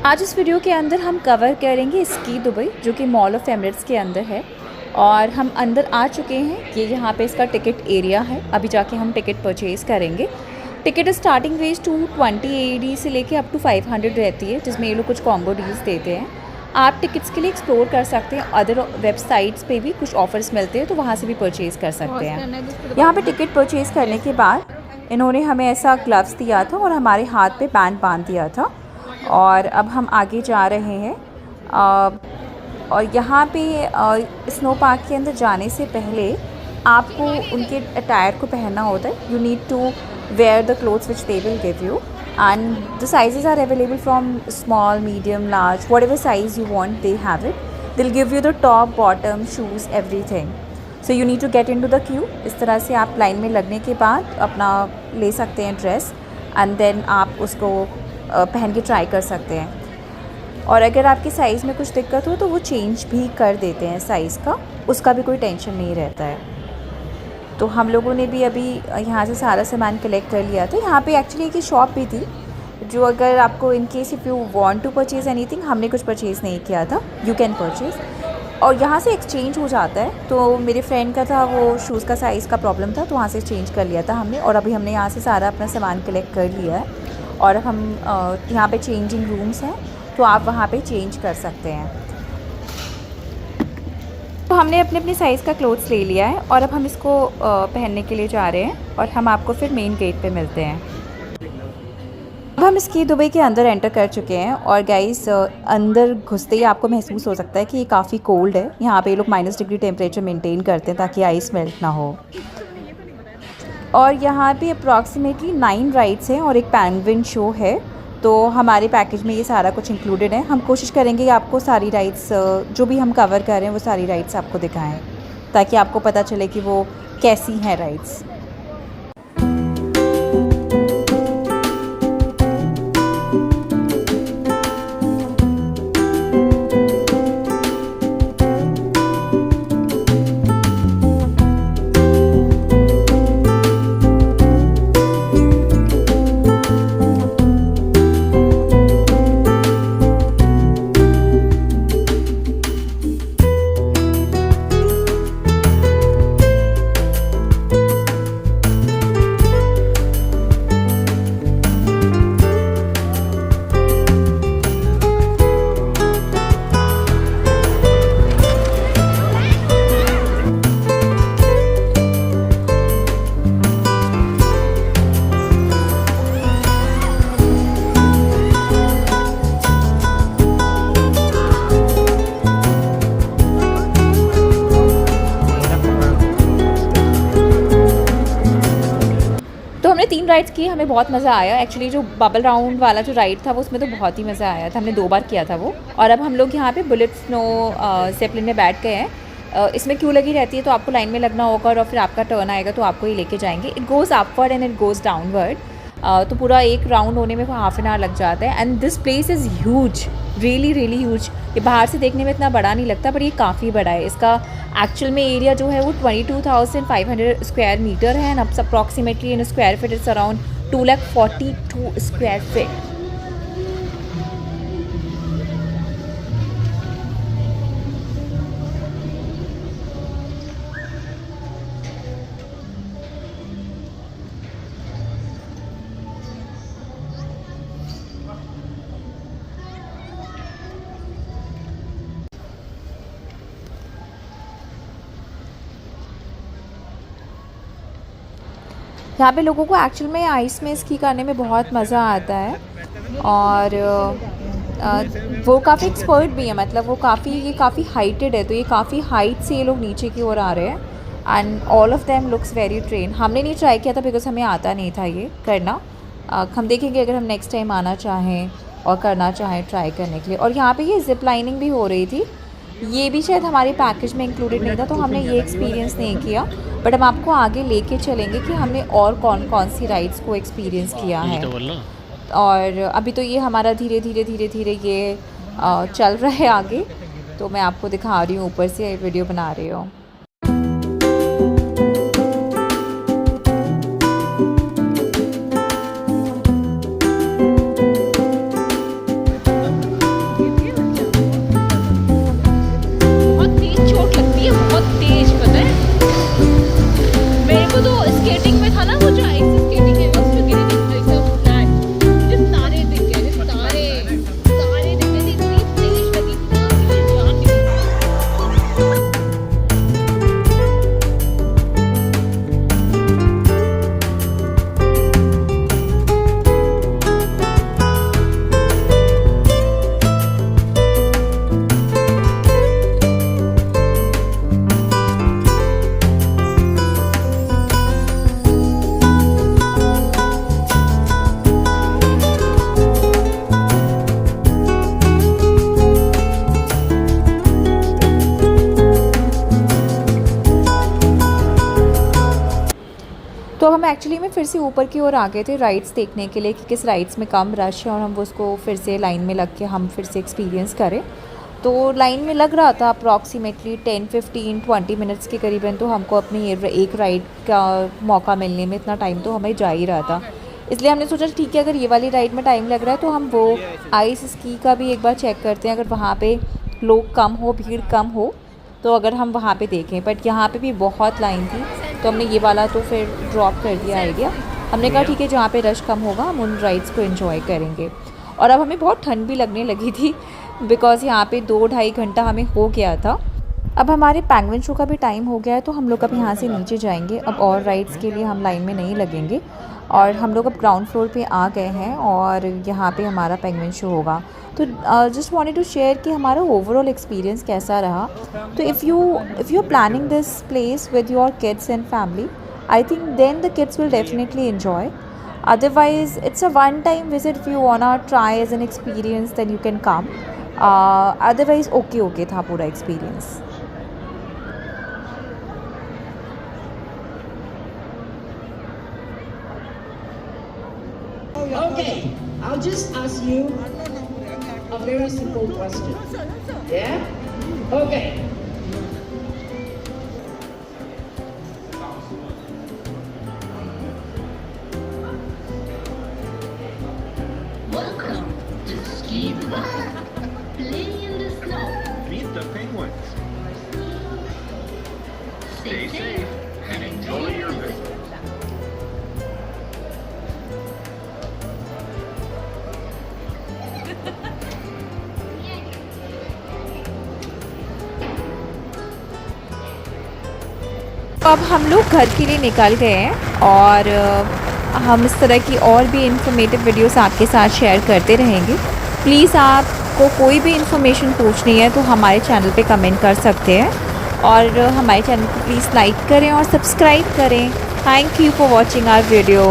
आज इस वीडियो के अंदर हम कवर करेंगे स्की दुबई, जो कि मॉल ऑफ एमिरेट्स के अंदर है। और हम अंदर आ चुके हैं। ये यहाँ पे इसका टिकट एरिया है। अभी जाके हम टिकट परचेज़ करेंगे। टिकट स्टार्टिंग रेंज 220 AED से लेके अप टू 500 रहती है, जिसमें ये लोग कुछ कॉम्बो डील्स देते हैं। आप टिकट्स के लिए एक्सप्लोर कर सकते हैं। अदर वेबसाइट्स पे भी कुछ ऑफ़र्स मिलते हैं, तो वहाँ से भी परचेज़ कर सकते हैं। यहाँ पे टिकट परचेज़ करने के बाद इन्होंने हमें ऐसा ग्लव्स दिया था और हमारे हाथ पे बैंड बांध दिया था। और अब हम आगे जा रहे हैं। और यहाँ पे स्नो पार्क के अंदर जाने से पहले आपको उनके अटायर को पहनना होता है। You need to wear the clothes which they will give you, and the sizes are available from small, medium, large, whatever size you want they have it. They'll give you the top, bottom, shoes, everything. So you need to get in to the queue. इस तरह से आप line में लगने के बाद अपना ले सकते हैं ड्रेस, एंड देन आप उसको पहन के ट्राई कर सकते हैं। और अगर आपके साइज़ में कुछ दिक्कत हो तो वो चेंज भी कर देते हैं साइज़ का, उसका भी कोई टेंशन नहीं रहता है। तो हम लोगों ने भी अभी यहाँ से सारा सामान कलेक्ट कर लिया था। यहाँ पे एक्चुअली एक शॉप भी थी, जो अगर आपको in case if you want to purchase anything, हमने कुछ परचेज़ नहीं किया था, यू कैन परचेज़। और यहाँ से एक्सचेंज हो जाता है। तो मेरे फ्रेंड का था, वो शूज़ का साइज़ का प्रॉब्लम था, तो वहाँ से एक्सचेंज कर लिया था हमने। और अभी हमने यहाँ से सारा अपना सामान कलेक्ट कर लिया है। और हम यहाँ पे चेंजिंग रूम्स हैं, तो आप वहाँ पे चेंज कर सकते हैं। तो हमने अपने अपने साइज़ का क्लोथ्स ले लिया है और अब हम इसको पहनने के लिए जा रहे हैं, और हम आपको फिर मेन गेट पे मिलते हैं। अब हम स्की दुबई के अंदर एंटर कर चुके हैं। और गाइस, अंदर घुसते ही आपको महसूस हो सकता है कि ये काफ़ी कोल्ड है। यहाँ पे ये लोग -डिग्री टेम्परेचर मेंटेन करते हैं ताकि आइस मेल्ट ना हो। और यहाँ पे अप्रॉक्सीमेटली 9 राइड्स हैं और एक पेंगुइन शो है। तो हमारे पैकेज में ये सारा कुछ इंक्लूडेड है। हम कोशिश करेंगे कि आपको सारी राइड्स जो भी हम कवर कर रहे हैं वो सारी राइड्स आपको दिखाएं, ताकि आपको पता चले कि वो कैसी हैं राइड्स। हमने 3 राइड्स की, हमें बहुत मज़ा आया। एक्चुअली जो बबल राउंड वाला जो राइड था वो, उसमें तो बहुत ही मज़ा आया था। हमने 2 बार किया था वो। और अब हम लोग यहाँ पे बुलेट स्नो ज़ेपलिन में बैठ गए हैं। इसमें क्यों लगी रहती है, तो आपको लाइन में लगना होगा और फिर आपका टर्न आएगा तो आपको ही लेके जाएंगे। It goes upward and it goes downward. तो पूरा एक राउंड होने में हाफ एन आवर लग जाता है। And this place is huge, really really huge. ये बाहर से देखने में इतना बड़ा नहीं लगता, पर ये काफ़ी बड़ा है। इसका एक्चुअल में एरिया जो है वो 22,500 स्क्वायर मीटर है। एंड अब approximately in square feet it's around 242 square feet. यहाँ पे लोगों को एक्चुअल में आइस में स्की करने में बहुत मज़ा आता है। और वो काफ़ी एक्सपर्ट भी है, मतलब वो ये काफ़ी हाइटेड है, तो ये काफ़ी हाइट से ये लोग नीचे की ओर आ रहे हैं। And all of them looks very train. हमने नहीं ट्राई किया था बिकॉज हमें आता नहीं था ये करना। हम देखेंगे अगर हम नेक्स्ट टाइम आना चाहें और करना चाहें ट्राई करने के लिए। और यहाँ पे ये जिप लाइनिंग भी हो रही थी, ये भी शायद हमारे पैकेज में इंक्लूडेड नहीं था, तो हमने ये एक्सपीरियंस नहीं किया। बट हम आपको आगे लेके चलेंगे कि हमने और कौन कौन सी राइड्स को एक्सपीरियंस किया है। और अभी तो ये हमारा धीरे धीरे ये चल रहा है आगे। तो मैं आपको दिखा रही हूँ, ऊपर से वीडियो बना रही हूँ। एक्चुअली में फिर से ऊपर की ओर आ गए थे राइड्स देखने के लिए कि किस राइड्स में कम रश है और हम उसको फिर से लाइन में लग के हम फिर से एक्सपीरियंस करें। तो लाइन में लग रहा था अप्रॉक्सीमेटली 10-15-20 मिनट्स के करीबन, तो हमको अपनी ये एक राइड का मौका मिलने में इतना टाइम तो हमें जा ही रहा था। इसलिए हमने सोचा ठीक है, अगर ये वाली राइड में टाइम लग रहा है तो हम वो आइस स्की का भी एक बार चेक करते हैं, अगर वहाँ पे लोग कम हो, भीड़ कम हो, तो अगर हम वहाँ पे देखें। बट यहाँ पे भी बहुत लाइन थी, तो हमने ये वाला तो फिर ड्रॉप कर दिया आइडिया। हमने कहा ठीक है, जहाँ पे रश कम होगा हम उन राइड्स को एंजॉय करेंगे। और अब हमें बहुत ठंड भी लगने लगी थी, बिकॉज़ यहाँ पे 2-2.5 घंटा हमें हो गया था। अब हमारे पेंगुइन शो का भी टाइम हो गया है, तो हम लोग अब यहाँ से नीचे जाएंगे। अब और राइड्स के लिए हम लाइन में नहीं लगेंगे और हम लोग अब ग्राउंड फ्लोर पे आ गए हैं और यहाँ पे हमारा पेंगुइन शो होगा। तो जस्ट वांटेड टू शेयर कि हमारा ओवरऑल एक्सपीरियंस कैसा रहा। तो if you planning this place with your kids and family, I think then the kids will definitely enjoy. Otherwise, it's a one-time visit. If you wanna try as an experience, then you can come. Otherwise, okay था पूरा experience. Okay, I'll just ask you a very simple question. Yeah? Okay. Welcome to Ski Dubai. Play in the snow. Meet the penguins. Stay safe and enjoy your visit. अब हम लोग घर के लिए निकल गए हैं और हम इस तरह की और भी इन्फॉर्मेटिव वीडियोस आपके साथ शेयर करते रहेंगे। प्लीज़ आपको कोई भी इन्फॉर्मेशन पूछनी है तो हमारे चैनल पे कमेंट कर सकते हैं और हमारे चैनल को प्लीज़ लाइक करें और सब्सक्राइब करें। Thank you for watching our video.